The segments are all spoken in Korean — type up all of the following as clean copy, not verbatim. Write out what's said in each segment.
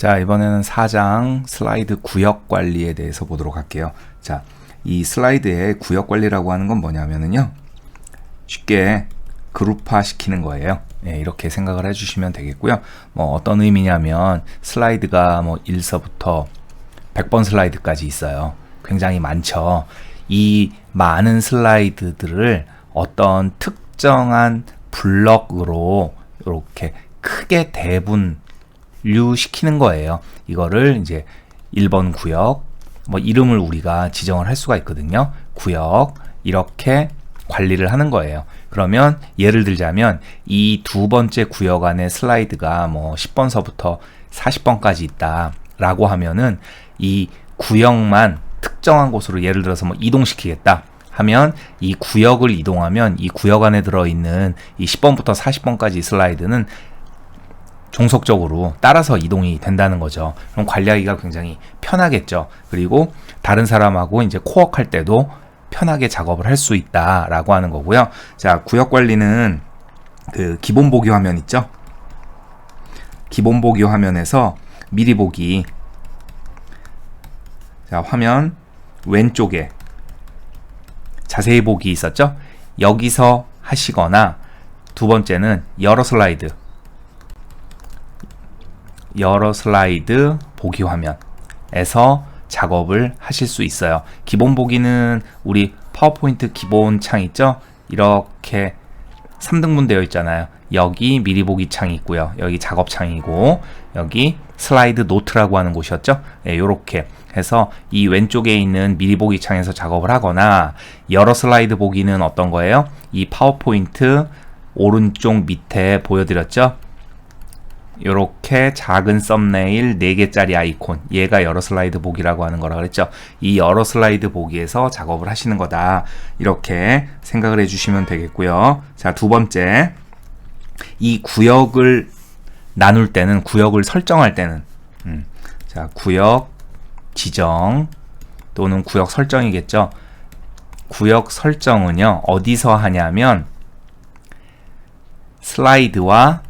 자, 이번에는 4장 슬라이드 구역 관리에 대해서 보도록 할게요. 자, 이 슬라이드의 구역 관리라고 하는 건 뭐냐면요. 쉽게 그룹화 시키는 거예요. 네, 이렇게 생각을 해주시면 되겠고요. 뭐 어떤 의미냐면 슬라이드가 뭐 1서부터 100번 슬라이드까지 있어요. 굉장히 많죠. 이 많은 슬라이드들을 어떤 특정한 블럭으로 이렇게 크게 대분류시키는 거예요. 이거를 이제 1번 구역, 뭐 이름을 우리가 지정을 할 수가 있거든요. 구역, 이렇게 관리를 하는 거예요. 그러면 예를 들자면 이 두 번째 구역 안에 슬라이드가 뭐 10번서부터 40번까지 있다 라고 하면은 이 구역만 특정한 곳으로 예를 들어서 뭐 이동시키겠다 하면 이 구역을 이동하면 이 구역 안에 들어있는 이 10번부터 40번까지 슬라이드는 종속적으로 따라서 이동이 된다는 거죠. 그럼 관리하기가 굉장히 편하겠죠. 그리고 다른 사람하고 이제 코워크할 때도 편하게 작업을 할 수 있다라고 하는 거고요. 자, 구역 관리는 그 기본 보기 화면 있죠? 기본 보기 화면에서 미리 보기. 자, 화면 왼쪽에 자세히 보기 있었죠? 여기서 하시거나 두 번째는 여러 슬라이드 보기 화면에서 작업을 하실 수 있어요. 기본 보기는 우리 파워포인트 기본 창 있죠? 이렇게 3등분 되어 있잖아요. 여기 미리 보기 창이 있고요. 여기 작업 창이고 여기 슬라이드 노트라고 하는 곳이었죠? 네, 요렇게 해서 이 왼쪽에 있는 미리 보기 창에서 작업을 하거나 여러 슬라이드 보기는 어떤 거예요? 이 파워포인트 오른쪽 밑에 보여드렸죠? 요렇게 작은 썸네일 4개짜리 아이콘, 얘가 여러 슬라이드 보기라고 하는 거라 그랬죠. 이 여러 슬라이드 보기에서 작업을 하시는 거다, 이렇게 생각을 해주시면 되겠고요. 자, 두 번째, 이 구역을 나눌 때는, 구역을 설정할 때는 자, 구역 지정 또는 구역 설정이겠죠. 구역 설정은요, 어디서 하냐면 슬라이드와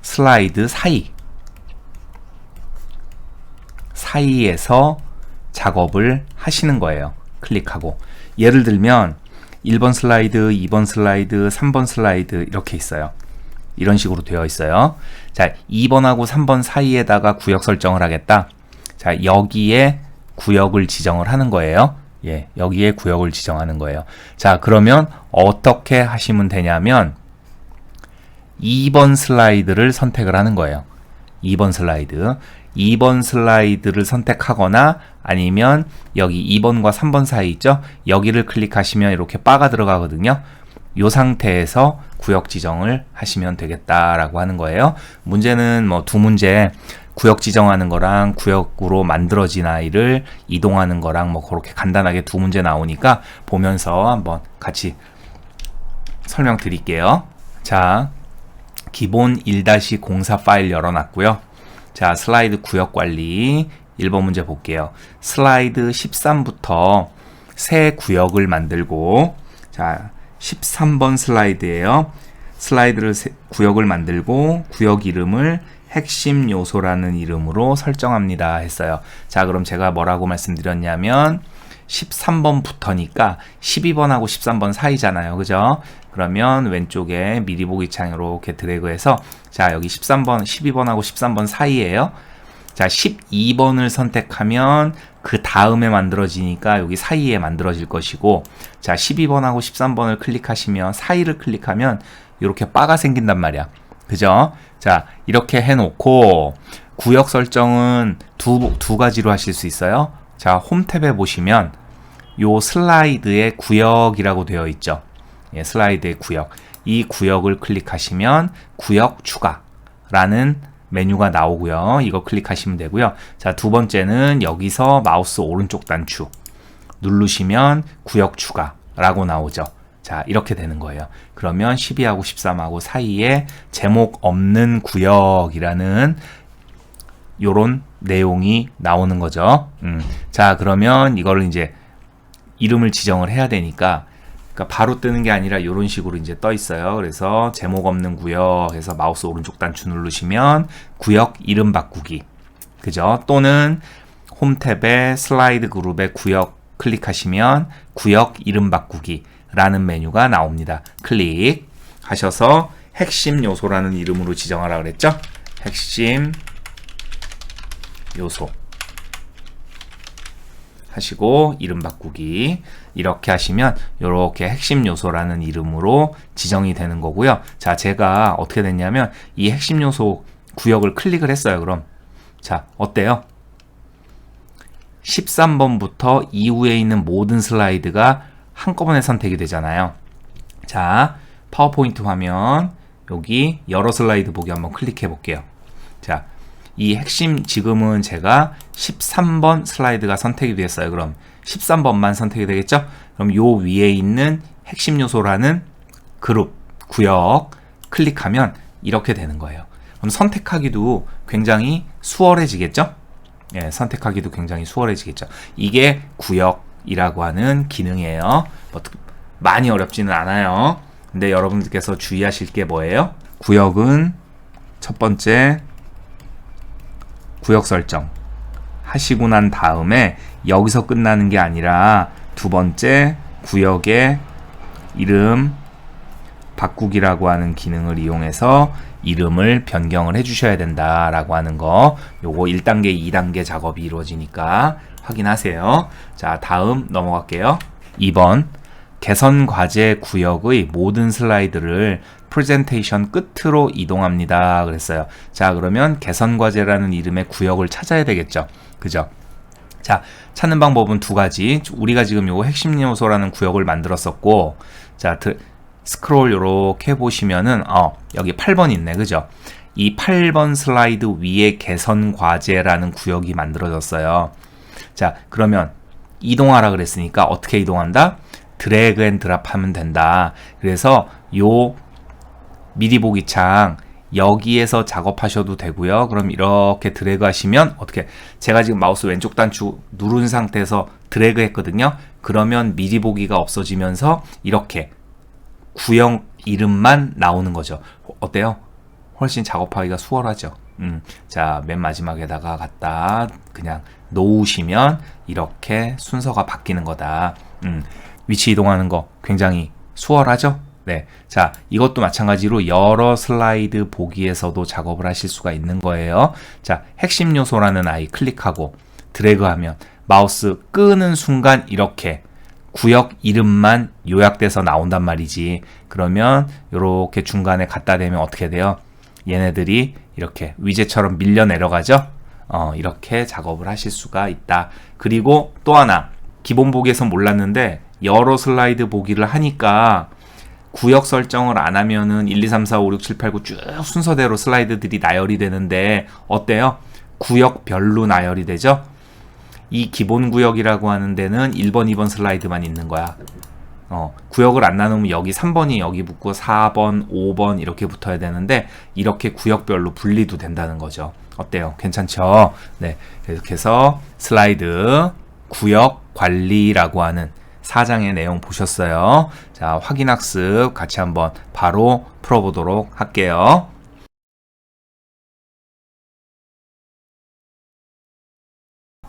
슬라이드 사이에서 작업을 하시는 거예요. 클릭하고. 예를 들면 1번 슬라이드, 2번 슬라이드, 3번 슬라이드 이렇게 있어요. 이런 식으로 되어 있어요. 자, 2번하고 3번 사이에다가 구역 설정을 하겠다. 자, 여기에 구역을 지정을 하는 거예요. 예, 여기에 구역을 지정하는 거예요. 자, 그러면 어떻게 하시면 되냐면 2번 슬라이드를 선택을 하는 거예요. 2번 슬라이드를 선택하거나 아니면 여기 2번과 3번 사이 있죠? 여기를 클릭하시면 이렇게 바가 들어가거든요. 이 상태에서 구역 지정을 하시면 되겠다라고 하는 거예요. 문제는 뭐 두 문제, 구역 지정하는 거랑 구역으로 만들어진 아이를 이동하는 거랑 뭐 그렇게 간단하게 두 문제 나오니까 보면서 한번 같이 설명드릴게요. 자, 기본 1-04 파일 열어놨고요. 자, 슬라이드 구역 관리 1번 문제 볼게요. 슬라이드 13부터 새 구역을 만들고, 자, 13번 슬라이드예요. 구역을 만들고 구역 이름을 핵심 요소라는 이름으로 설정합니다 했어요. 자, 그럼 제가 뭐라고 말씀드렸냐면 13번부터니까 12번하고 13번 사이잖아요. 그죠? 그러면 왼쪽에 미리 보기 창 이렇게 드래그해서, 자, 여기 12번하고 13번 사이에요. 자, 12번을 선택하면 그 다음에 만들어지니까 여기 사이에 만들어질 것이고, 자, 12번하고 13번을 클릭하시면, 사이를 클릭하면 이렇게 바가 생긴단 말이야. 그죠? 자, 이렇게 해놓고 구역 설정은 두 가지로 하실 수 있어요. 자, 홈 탭에 보시면 요 슬라이드의 구역이라고 되어 있죠. 예, 슬라이드의 구역. 이 구역을 클릭하시면 구역 추가라는 메뉴가 나오고요. 이거 클릭하시면 되고요. 자, 두 번째는 여기서 마우스 오른쪽 단추 누르시면 구역 추가라고 나오죠. 자, 이렇게 되는 거예요. 그러면 12하고 13하고 사이에 제목 없는 구역이라는 요런 내용이 나오는 거죠. 자, 그러면 이거를 이제 이름을 지정을 해야 되니까 그러니까 바로 뜨는 게 아니라 이런 식으로 이제 떠 있어요. 그래서 제목 없는 구역에서 마우스 오른쪽 단추 누르시면 구역 이름 바꾸기, 그죠? 또는 홈 탭에 슬라이드 그룹의 구역 클릭하시면 구역 이름 바꾸기라는 메뉴가 나옵니다. 클릭하셔서 핵심 요소라는 이름으로 지정하라 그랬죠? 핵심 요소 하시고 이름 바꾸기 이렇게 하시면 이렇게 핵심 요소라는 이름으로 지정이 되는 거고요. 자, 제가 어떻게 됐냐면 이 핵심 요소 구역을 클릭을 했어요. 그럼 자, 어때요? 13번부터 이후에 있는 모든 슬라이드가 한꺼번에 선택이 되잖아요. 자, 파워포인트 화면 여기 여러 슬라이드 보기 한번 클릭해 볼게요. 자, 이 핵심 지금은 제가 13번 슬라이드가 선택이 됐어요. 그럼 13번만 선택이 되겠죠? 그럼 요 위에 있는 핵심 요소라는 그룹, 구역 클릭하면 이렇게 되는 거예요. 그럼 선택하기도 굉장히 수월해지겠죠? 예, 선택하기도 굉장히 수월해지겠죠. 이게 구역이라고 하는 기능이에요. 뭐, 많이 어렵지는 않아요. 근데 여러분들께서 주의하실 게 뭐예요? 구역은 첫 번째 구역 설정 하시고 난 다음에 여기서 끝나는 게 아니라 두 번째 구역의 이름 바꾸기라고 하는 기능을 이용해서 이름을 변경을 해 주셔야 된다라고 하는 거, 요거 1단계, 2단계 작업이 이루어지니까 확인하세요. 자, 다음 넘어갈게요. 2번 개선 과제 구역의 모든 슬라이드를 프레젠테이션 끝으로 이동합니다. 그랬어요. 자, 그러면 개선 과제라는 이름의 구역을 찾아야 되겠죠. 그죠? 자, 찾는 방법은 두 가지. 우리가 지금 요거 핵심 요소라는 구역을 만들었었고, 자, 스크롤 요렇게 보시면은 여기 8번 있네. 그죠? 이 8번 슬라이드 위에 개선 과제라는 구역이 만들어졌어요. 자, 그러면 이동하라 그랬으니까 어떻게 이동한다? 드래그 앤 드랍 하면 된다. 그래서 요 미리 보기 창 여기에서 작업하셔도 되고요. 그럼 이렇게 드래그 하시면 어떻게, 제가 지금 마우스 왼쪽 단추 누른 상태에서 드래그 했거든요. 그러면 미리 보기가 없어지면서 이렇게 구역 이름만 나오는 거죠. 어때요? 훨씬 작업하기가 수월하죠. 자, 맨 마지막에다가 갖다 그냥 놓으시면 이렇게 순서가 바뀌는 거다. 위치 이동하는 거 굉장히 수월하죠? 네. 자, 이것도 마찬가지로 여러 슬라이드 보기에서도 작업을 하실 수가 있는 거예요. 자, 핵심 요소라는 아이 클릭하고 드래그하면 마우스 끄는 순간 이렇게 구역 이름만 요약돼서 나온단 말이지. 그러면 이렇게 중간에 갖다 대면 어떻게 돼요? 얘네들이 이렇게 위젯처럼 밀려 내려가죠? 이렇게 작업을 하실 수가 있다. 그리고 또 하나, 기본 보기에서 몰랐는데 여러 슬라이드 보기를 하니까 구역 설정을 안 하면은 1, 2, 3, 4, 5, 6, 7, 8, 9 쭉 순서대로 슬라이드들이 나열이 되는데 어때요? 구역별로 나열이 되죠? 이 기본 구역이라고 하는 데는 1번, 2번 슬라이드만 있는 거야. 구역을 안 나누면 여기 3번이 여기 붙고 4번, 5번 이렇게 붙어야 되는데 이렇게 구역별로 분리도 된다는 거죠. 어때요? 괜찮죠? 네. 이렇게 해서 슬라이드 구역 관리라고 하는 4장의 내용 보셨어요. 자, 확인학습 같이 한번 바로 풀어보도록 할게요.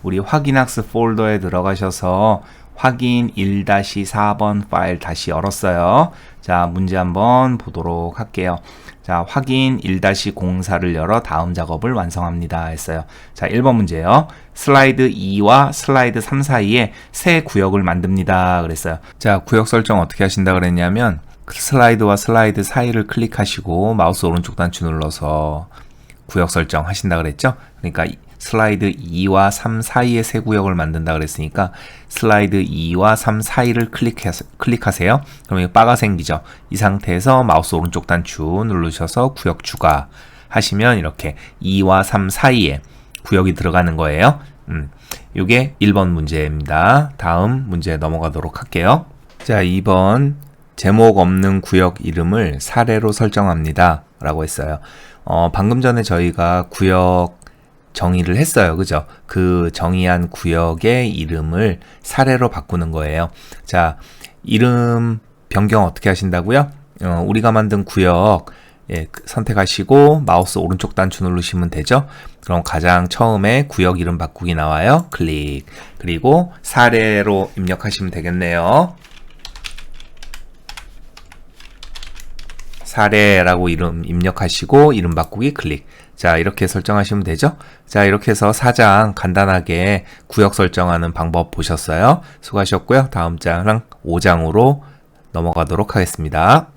우리 확인학습 폴더에 들어가셔서 확인 1-4번 파일 다시 열었어요. 자, 문제 한번 보도록 할게요. 자, 확인 1-04를 열어 다음 작업을 완성합니다 했어요. 자, 1번 문제요. 슬라이드 2와 슬라이드 3 사이에 새 구역을 만듭니다 그랬어요. 자, 구역 설정 어떻게 하신다 그랬냐면 슬라이드와 슬라이드 사이를 클릭하시고 마우스 오른쪽 단추 눌러서 구역 설정 하신다 그랬죠. 그러니까 슬라이드 2와 3 사이에 새 구역을 만든다 그랬으니까 슬라이드 2와 3 사이를 클릭하세요. 그럼 이거 바가 생기죠. 이 상태에서 마우스 오른쪽 단추 누르셔서 구역 추가 하시면 이렇게 2와 3 사이에 구역이 들어가는 거예요. 이게 1번 문제입니다. 다음 문제 넘어가도록 할게요. 자, 2번 제목 없는 구역 이름을 사례로 설정합니다 라고 했어요. 방금 전에 저희가 구역 정의를 했어요. 그죠? 그 정의한 구역의 이름을 사례로 바꾸는 거예요. 자, 이름 변경 어떻게 하신다고요? 우리가 만든 구역 선택하시고 마우스 오른쪽 단추 누르시면 되죠. 그럼 가장 처음에 구역 이름 바꾸기 나와요. 클릭. 그리고 사례로 입력하시면 되겠네요. 사례라고 이름 입력하시고 이름 바꾸기 클릭. 자, 이렇게 설정하시면 되죠. 자, 이렇게 해서 4장 간단하게 구역 설정하는 방법 보셨어요. 수고하셨고요. 다음 장 5장으로 넘어가도록 하겠습니다.